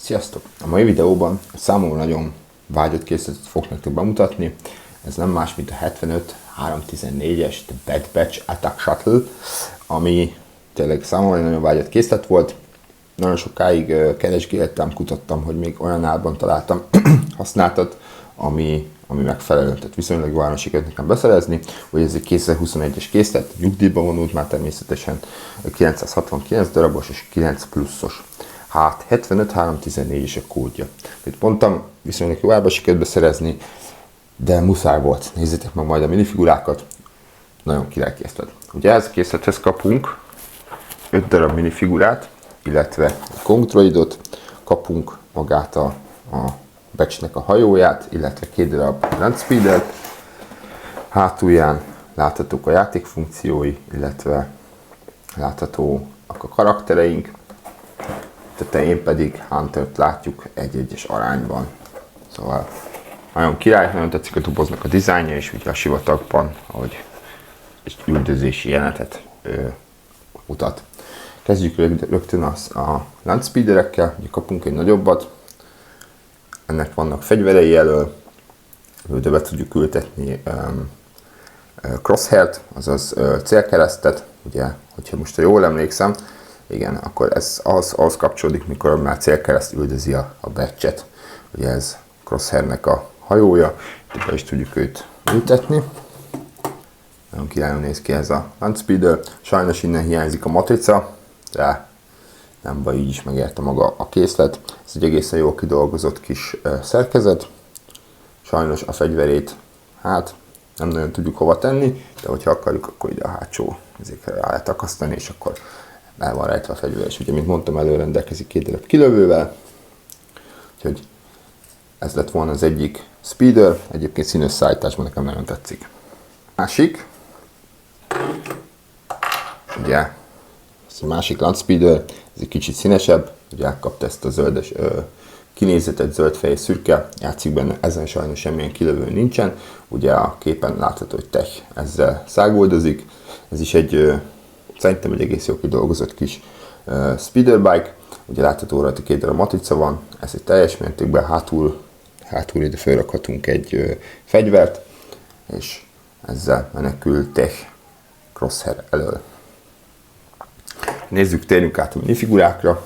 Sziasztok! A mai videóban a számomra nagyon vágyott készletet fogok nektek bemutatni. Ez nem más, mint a 75-314-es The Bad Batch Attack Shuttle, ami tényleg számomra nagyon vágyott készlet volt. Nagyon sokáig keresgéltem, kutattam, hogy még olyan árban találtam használtat, ami megfelelő, tehát viszonylag jól sikerült nekem beszerezni. Ugye ez egy 2021-es készlet, nyugdíjba vonult már természetesen, 969 darabos és 9 pluszos. Hát 75-314 is a kódja. Mint mondtam, viszonylag jó árba sikerült beszerezni, de muszáj volt. Nézzétek meg majd a minifigurákat, nagyon király készlet. Ugye ez a készlethez kapunk 5 darab minifigurát, illetve a Kong-droidot, kapunk magát a Batchnek a hajóját, illetve 2 darab Landspeedert. Hátulján láthatók a játékfunkciói, illetve láthatóak a karaktereink. Tetején pedig Huntert látjuk egy-egyes arányban. Szóval nagyon király, nagyon tetszik a doboznak a dizájnja, és ugye a sivatagban, ahogy egy üldözési jelenetet mutat. Kezdjük rögtön a Landspeederekkel, ugye kapunk egy nagyobbat, ennek vannak fegyverei elől, de be tudjuk ültetni crosshairt, azaz célkeresztet, ugye, hogyha most jól emlékszem, igen, akkor ez ahhoz kapcsolódik, mikor már célkereszt üldözi a Batchet. Ugye ez Crosshairnek a hajója, itt be is tudjuk őt ültetni. Nagyon királyon néz ki ez a Landspeeder. Sajnos innen hiányzik a matrica, de nem baj, így is megérte maga a készlet. Ez egy egészen jól kidolgozott kis szerkezet. Sajnos a fegyverét, hát nem nagyon tudjuk hova tenni, de hogyha akarjuk, akkor ide a hátsó ezekre rá lehet akasztani, és akkor el van rejtve a fegyver, és ugye, mint mondtam, előrendelkezik 2 darab kilövővel. Úgyhogy ez lett volna az egyik Speeder, egyébként színes szállításban nekem nagyon tetszik. Másik, ugye, ez a másik Landspeeder, ez egy kicsit színesebb, ugye elkapta ezt a zöldes kinézetet, zöld fej, szürke, játszik benne, ezen sajnos semmilyen kilövő nincsen, ugye a képen látható, hogy Tech ezzel szágoldozik, ez is szerintem egy egész jó kidolgozott kis speeder bike, ugye látható rajta 2 darab matrica van, ez egy teljes mértékben, hátul ide felrakhatunk egy fegyvert, és ezzel menekül Tech Crosshair elől. Nézzük, térjünk át a minifigurákra.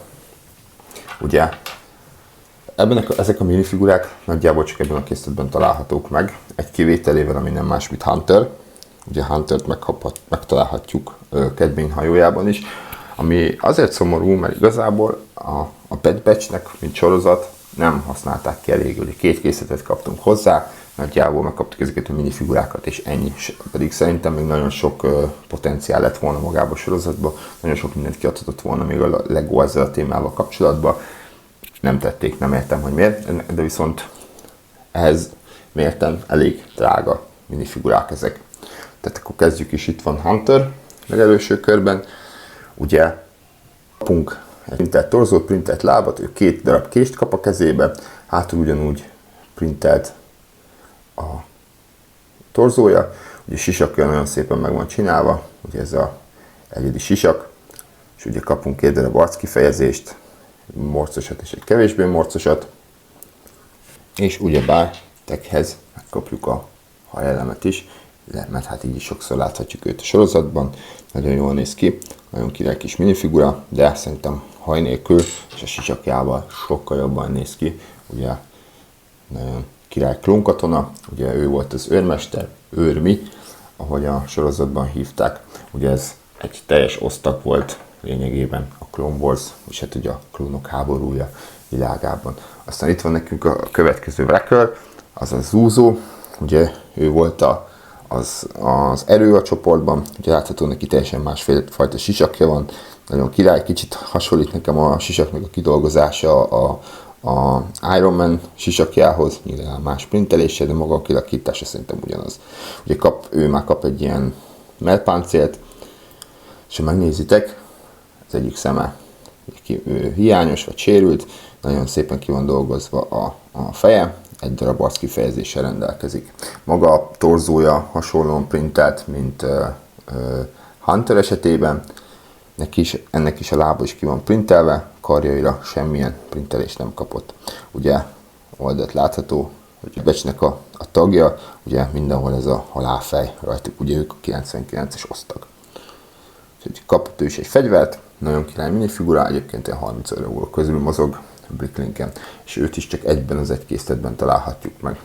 Ugye ezek a minifigurák nagyjából csak ebben a készletben találhatók meg, egy kivételével, ami nem más, mint Hunter. Ugye Huntert megtalálhatjuk Cad hajójában is, ami azért szomorú, mert igazából a Bad Batchnek, mint sorozat, nem használták ki elég. Ugye 2 készletet kaptunk hozzá, nagyjából megkaptuk ezeket a minifigurákat, és ennyi. Pedig szerintem még nagyon sok potenciál lett volna magába a sorozatban, nagyon sok mindent kiadhatott volna még a Lego ezzel a témával kapcsolatban. Nem tették, nem értem, hogy miért, de viszont ehhez mérten elég drága minifigurák ezek. Tehát akkor kezdjük is, itt van Hunter legelőső körben. Ugye kapunk egy printelt torzót, printelt lábat, ő 2 darab kést kap a kezébe, hátul ugyanúgy printelt a torzója. Ugye sisakja nagyon szépen meg van csinálva, ugye ez a egyedi sisak, és ugye kapunk 2 darab arckifejezést, morcosat és egy kevésbé morcosat, és ugyebár Techhez megkapjuk a hajelemet is, mert hát így is sokszor láthatjuk őt a sorozatban, nagyon jól néz ki, nagyon király kis minifigura, de szerintem haj nélkül és a sisakjával sokkal jobban néz ki, ugye nagyon király klónkatona, ugye ő volt az őrmester, őrmi, ahogy a sorozatban hívták, ugye ez egy teljes osztag volt lényegében a Clone Wars, és hát ugye a klónok háborúja világában. Aztán itt van nekünk a következő Wrecker, az a Zuzo, ugye ő volt az erő a csoportban, ugye látható, neki teljesen másfajta sisakja van, nagyon király, kicsit hasonlít nekem a sisaknak a kidolgozása a Iron Man sisakjához, nyilván más printelése, de maga a kilakítása szerintem ugyanaz. Ugye ő már kap egy ilyen mellpáncélt, és ha megnézitek, az egyik szeme hiányos vagy sérült, nagyon szépen ki van dolgozva a feje, 1 darab arc kifejezéssel rendelkezik. Maga a torzója hasonlóan printelt, mint Hunter esetében, ennek is a lába is ki van printelve, karjaira semmilyen printelést nem kapott. Ugye oldalt látható, hogy a becsnek a tagja, ugye mindenhol ez a halálfej rajtuk, ugye ők a 99-es osztag. Úgyhogy kapott ő is egy fegyvert, nagyon király minifigura, egyébként 30 euró közül mozog Bricklinken, és őt is csak egyben az egy készletben találhatjuk meg.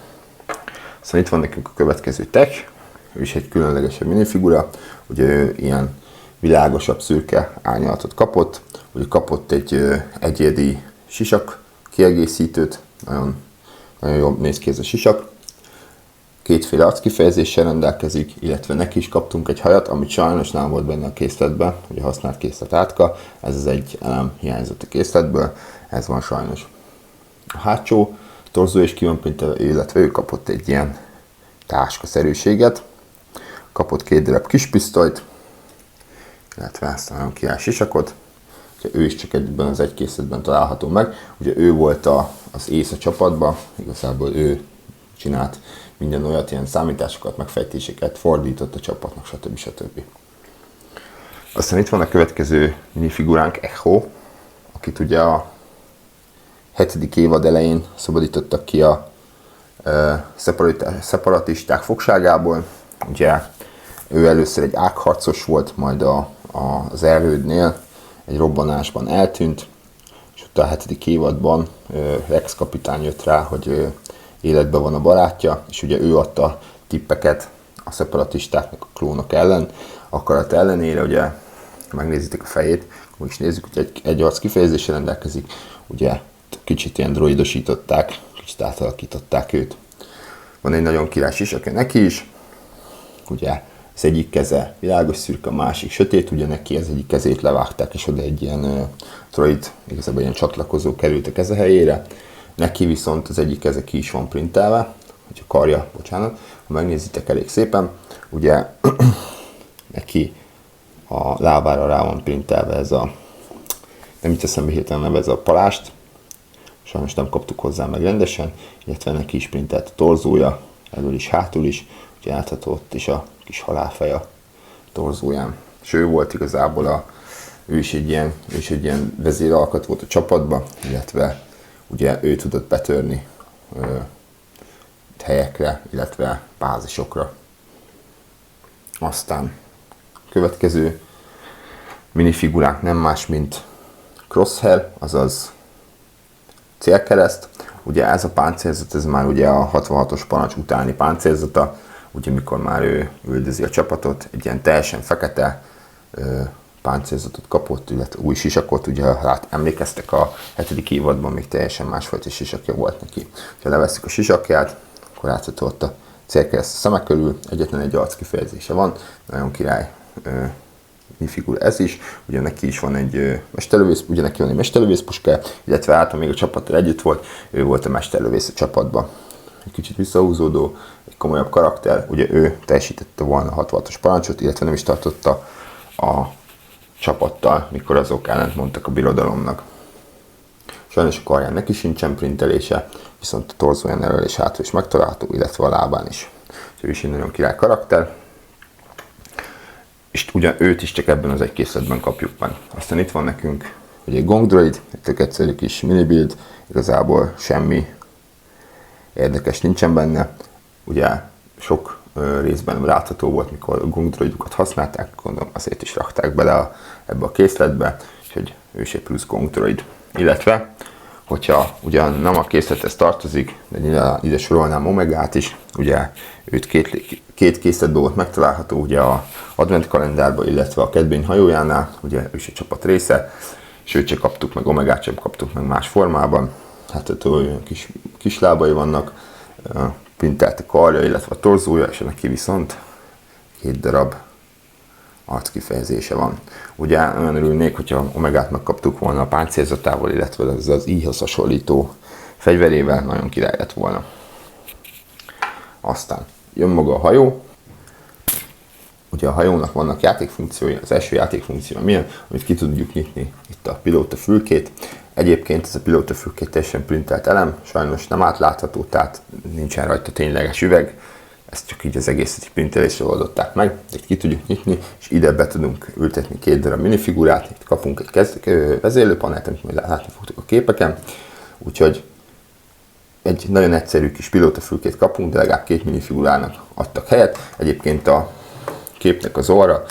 Szóval itt van nekünk a következő tech, ő is egy különlegesebb minifigura, ugye ő ilyen világosabb szürke árnyalatot kapott, ugye kapott egy egyedi sisak kiegészítőt, nagyon jól néz ki ez a sisak. Kétféle arckifejezéssel rendelkezik, illetve neki is kaptunk egy hajat, amit sajnos nem volt benne a készletben, ugye használt készlet átka, ez az egy elem hiányzott a készletből, ez van sajnos. A hátsó torzó is ki van printelve, illetve ő kapott egy ilyen táskaszerűséget, kapott 2 darab kispisztolyt, illetve ezt a nagyon király sisakot, ő is csak egyben az egy készletben található meg. Ugye ő volt az ész a csapatban, igazából ő csinált minden olyat, ilyen számításokat, megfejtéseket, fordított a csapatnak, stb. Aztán itt van a következő minifiguránk, Echo, akit ugye a 7. évad elején szabadítottak ki a szeparatisták fogságából. Ugye ő először egy ágharcos volt, majd az erődnél egy robbanásban eltűnt, és utána a 7. évadban Rex kapitány jött rá, hogy életben van a barátja, és ugye ő adta tippeket a szeparatistáknak a klónok ellen, akarat ellenére, ugye megnézitek a fejét, akkor is nézzük, hogy egy arc kifejezéssel rendelkezik, ugye kicsit ilyen droidosították, kicsit átalakították őt. Van egy nagyon király sisak neki is, ugye az egyik keze világos szürke, a másik sötét, ugye neki az egyik kezét levágták, és oda egy ilyen droid, igazából ilyen csatlakozó került a keze helyére. Neki viszont az egyik keze ki is van printelve, vagy a karja, bocsánat, ha megnézitek elég szépen, ugye neki a lábára rá van printelve ez a, nem itt eszembe hirtelen neve, ez a palást, sajnos nem kaptuk hozzá meg rendesen, illetve neki is printelt a torzója, elől is, hátul is, ugye látható ott is a kis halálfej a torzóján. És ő volt igazából ő is egy ilyen vezéralkat volt a csapatban, illetve ugye ő tudott betörni helyekre, illetve bázisokra. Aztán következő minifigurák nem más, mint Crosshair, azaz célkereszt. Ugye ez a páncélzat, ez már ugye a 66-os parancs utáni páncélzata, ugye mikor már ő üldözi a csapatot, egy ilyen teljesen fekete páncélzatot kapott, illetve új sisakot, ugye hát emlékeztek a 7. évadban még teljesen másfajta sisakja volt neki. Ha leveszik a sisakját, akkor látható ott a célkereszt a szemek körül, egyetlen egy arc kifejezése van, nagyon király minifigura ez is, ugye neki is van egy mesterlövész, ugye neki van egy mesterlövész puskája, illetve által még a csapattal együtt volt, ő volt a mesterlövész a csapatban. Egy kicsit visszahúzódó, egy komolyabb karakter, ugye ő teljesítette volna a 66-os parancsot, illetve nem is tartotta a csapattal, mikor azok ellent mondtak a birodalomnak. Sajnos a karján neki sincsen printelése, viszont a torzóján elől és hátul is megtalálható, illetve a lábán is. Ő is egy nagyon király karakter. És ugyan őt is csak ebben az egy készletben kapjuk meg. Aztán itt van nekünk egy Gong Droid, egy tök egyszerű kis minibuild, igazából semmi érdekes nincsen benne. Ugye sok részben látható volt, mikor a Gong Droidokat használták, gondolom azért is rakták bele ebbe a készletbe, úgyhogy ő is egy plusz Gong Droid. Illetve, hogyha ugyan nem a készlethez tartozik, de ide sorolnám Omegát is, ugye őt két készletben volt megtalálható, ugye a advent kalendárban, illetve a Cad Bane hajójánál, ugye ő is egy csapat része, és őt sem kaptuk meg, Omegát sem kaptuk meg más formában, hát ott olyan kis lábai vannak, printelt a karja, illetve a torzója, és neki viszont 2 darab arckifejezése van. Ugye olyan örülnék, hogyha Omegát megkaptuk volna a páncélzatával, illetve az íjhoz hasonlító fegyverével, nagyon király lett volna. Aztán jön maga a hajó. Ugye a hajónak vannak játékfunkciói, az első játékfunkció milyen, amit ki tudjuk nyitni itt a pilótafülkét. Egyébként ez a pilótafülkét teljesen printelt elem, sajnos nem átlátható, tehát nincsen rajta tényleges üveg, ezt csak így az egészet printelésre oldották meg, itt ki tudjuk nyitni, és ide be tudunk ültetni 2 darab minifigurát, itt kapunk egy vezérlőpanelt, amit majd látni fogtok a képeken, úgyhogy egy nagyon egyszerű kis pilótafülkét kapunk, de legalább 2 minifigurának adtak helyet. Egyébként a képnek az orra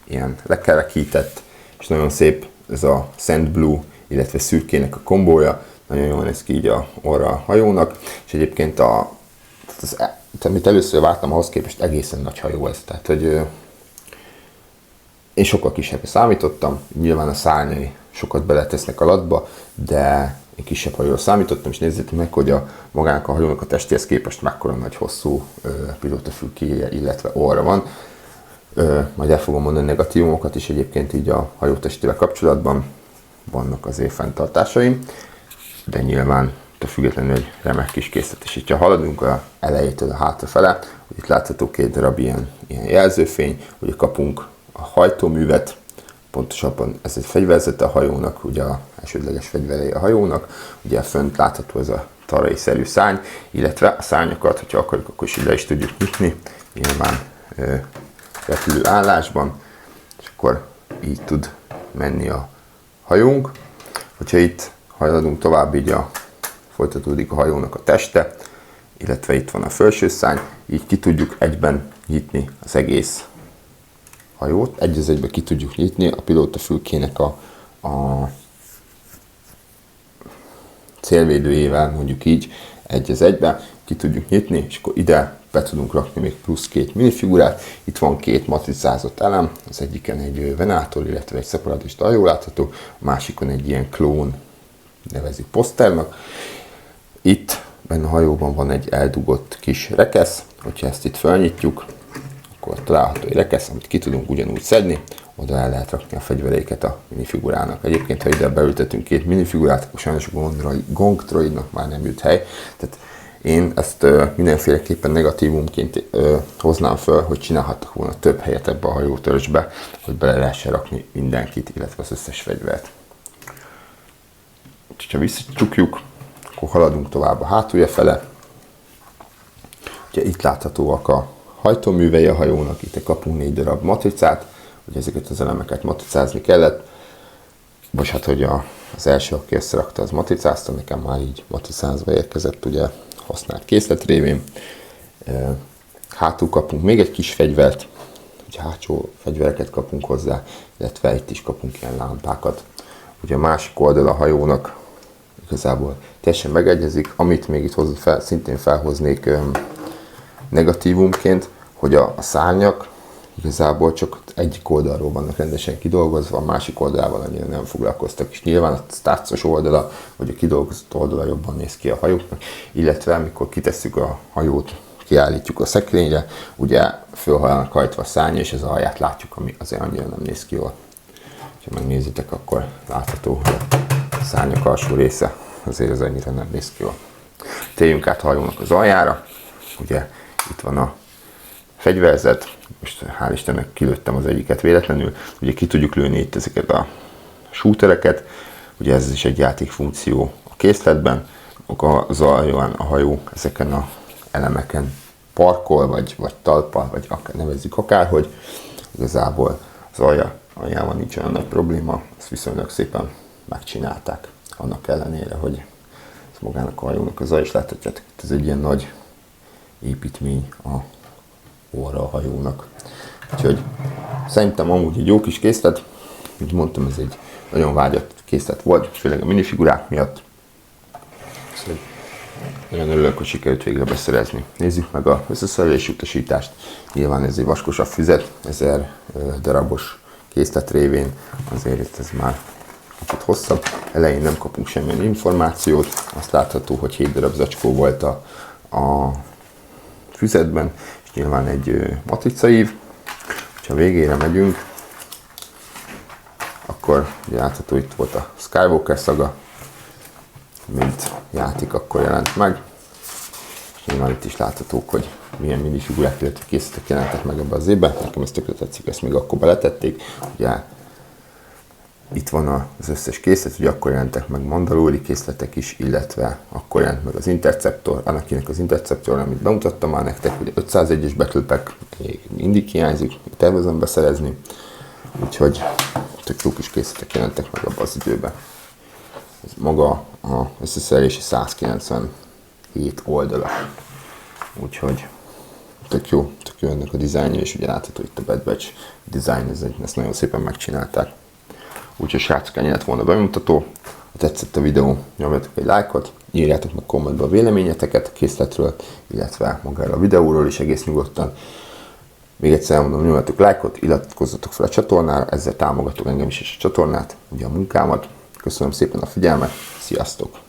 ilyen lekerekített, és nagyon szép ez a Sand Blue, illetve szürkének a kombója, nagyon jól néz ki így a orra a hajónak, és egyébként amit először vártam, ahhoz képest egészen nagy hajó ez, tehát hogy én sokkal kisebbre számítottam, nyilván a szárnyai sokat beletesznek a latba, de én kisebb hajóra számítottam, és nézzétek meg, hogy magának a hajónak a testéhez képest mekkora nagy hosszú pilótafülkéje, illetve orra van. Majd el fogom mondani negatívumokat is egyébként így a hajó testével kapcsolatban, vannak azért fenntartásaim, de nyilván függetlenül egy remek kis készlet. És itt, ha haladunk a elejétől a hátrafele, hogy itt látható 2 darab ilyen jelzőfény, ugye kapunk a hajtóművet, pontosabban ez egy fegyverzete a hajónak, ugye az elsődleges fegyverei a hajónak, ugye fönt látható ez a tarai-szerű szárny, illetve a szárnyakat, hogyha akarjuk, akkor is ide is tudjuk nyitni, nyilván repülő állásban, és akkor így tud menni a hajónk. Hogyha itt haladunk tovább, így folytatódik a hajónak a teste, illetve itt van a felső szárny, így ki tudjuk egyben nyitni az egész hajót, egy az egyben ki tudjuk nyitni a pilótafülkének a célvédőjével, mondjuk így, egy az egyben ki tudjuk nyitni, és akkor ide be tudunk rakni még plusz 2 minifigurát. Itt van 2 matricázott elem, az egyiken egy venátor, illetve egy szeparatista, jól látható, a másikon egy ilyen klón, nevezik poszternak. Itt benne a hajóban van egy eldugott kis rekesz, hogyha ezt itt felnyitjuk, akkor található egy rekesz, amit ki tudunk ugyanúgy szedni, oda el lehet rakni a fegyvereiket a minifigurának. Egyébként, ha ide beültetünk 2 minifigurát, akkor sajnos a gongtroidnak már nem jut hely. Tehát én ezt mindenféleképpen negatívumként hoznám föl, hogy csinálhattak volna több helyet ebbe a hajótörzsbe, hogy bele lehessen rakni mindenkit, illetve az összes fegyvert. Ha visszacsukjuk, akkor haladunk tovább a hátulja fele. Ugye itt láthatóak a hajtóművei a hajónak, itt kapunk 4 darab matricát, ugye ezeket az elemeket matricázni kellett, vagy hát, hogy az első, aki összerakta, az matricázta, nekem már így matricázva érkezett, ugye használt készlet révén. Hátul kapunk még egy kis fegyvert, ugye hátsó fegyvereket kapunk hozzá, illetve itt is kapunk ilyen lámpákat. Ugye a másik oldal a hajónak igazából teljesen megegyezik, amit még itt szintén felhoznék negatívumként, hogy a szárnyak igazából csak egyik oldalról vannak rendesen kidolgozva, a másik oldalával annyira nem foglalkoztak, és nyilván a tárcos oldala, vagy a kidolgozott oldala jobban néz ki a hajóknak, illetve amikor kitesszük a hajót, kiállítjuk a szekrényre, ugye fölhalnak hajtva a szárnya, és az alját látjuk, ami azért annyira nem néz ki jól. Ha megnézitek, akkor látható, hogy a szárnyak alsó része azért az annyira nem néz ki jól. Térjünk át a hajónak az aljára, ugye itt van a fegyverzet, most hál' Istennek kilőttem az egyiket véletlenül, ugye ki tudjuk lőni itt ezeket a shootereket, ugye ez is egy játékfunkció a készletben, az alján a hajó ezeken az elemeken parkol, vagy talpal, vagy nevezzük akárhogy, igazából az aljában nincs olyan nagy probléma, ezt viszonylag szépen megcsinálták, annak ellenére, hogy ez magának a hajónak az alja, és láthatjátok, ez egy ilyen nagy építmény a óra a hajónak. Úgyhogy szerintem amúgy egy jó kis készlet, mint mondtam, ez egy nagyon vágyott készlet volt, főleg a minifigurák miatt. Szóval nagyon örülök, hogy sikerült végre beszerezni. Nézzük meg az összeszerelési utasítást. Nyilván ez egy vaskosabb füzet, 1000 darabos készlet révén, azért itt ez már kicsit hosszabb. Elején nem kapunk semmilyen információt, azt látható, hogy 7 darab zacskó volt a füzetben, és nyilván egy matricaív. Ha végére megyünk, akkor látható, itt volt a Skywalker szaga, mint játék akkor jelent meg, és nyilván itt is láthatók, hogy milyen minifigurák, illetve készletek jelentek meg ebbe az évben. Nekem ez tökre tetszik, ezt még akkor beletették. Ugye Itt van az összes készlet, ugye akkor jelentek meg Mandalori készletek is, illetve akkor jelent meg az Interceptor, annak az Interceptor, amit bemutattam már nektek, ugye 501-es Battle Pack még mindig hiányzik, tervezem beszerezni, úgyhogy tök jó kis készletek jelentek meg abban az időben. Ez maga a összeszerelési 197 oldala, úgyhogy tök jó ennek a dizájnja, és ugye látható itt a Bad Batch design, ezt nagyon szépen megcsinálták. Úgyhogy srácok, ennyi lett volna a bemutató. Ha tetszett a videó, nyomjatok egy lájkot, írjátok meg kommentbe a véleményeteket a készletről, illetve magáról a videóról is egész nyugodtan. Még egyszer elmondom, nyomjatok lájkot, iratkozzatok fel a csatornára, ezzel támogatok engem is és a csatornát, ugye a munkámat. Köszönöm szépen a figyelmet, sziasztok!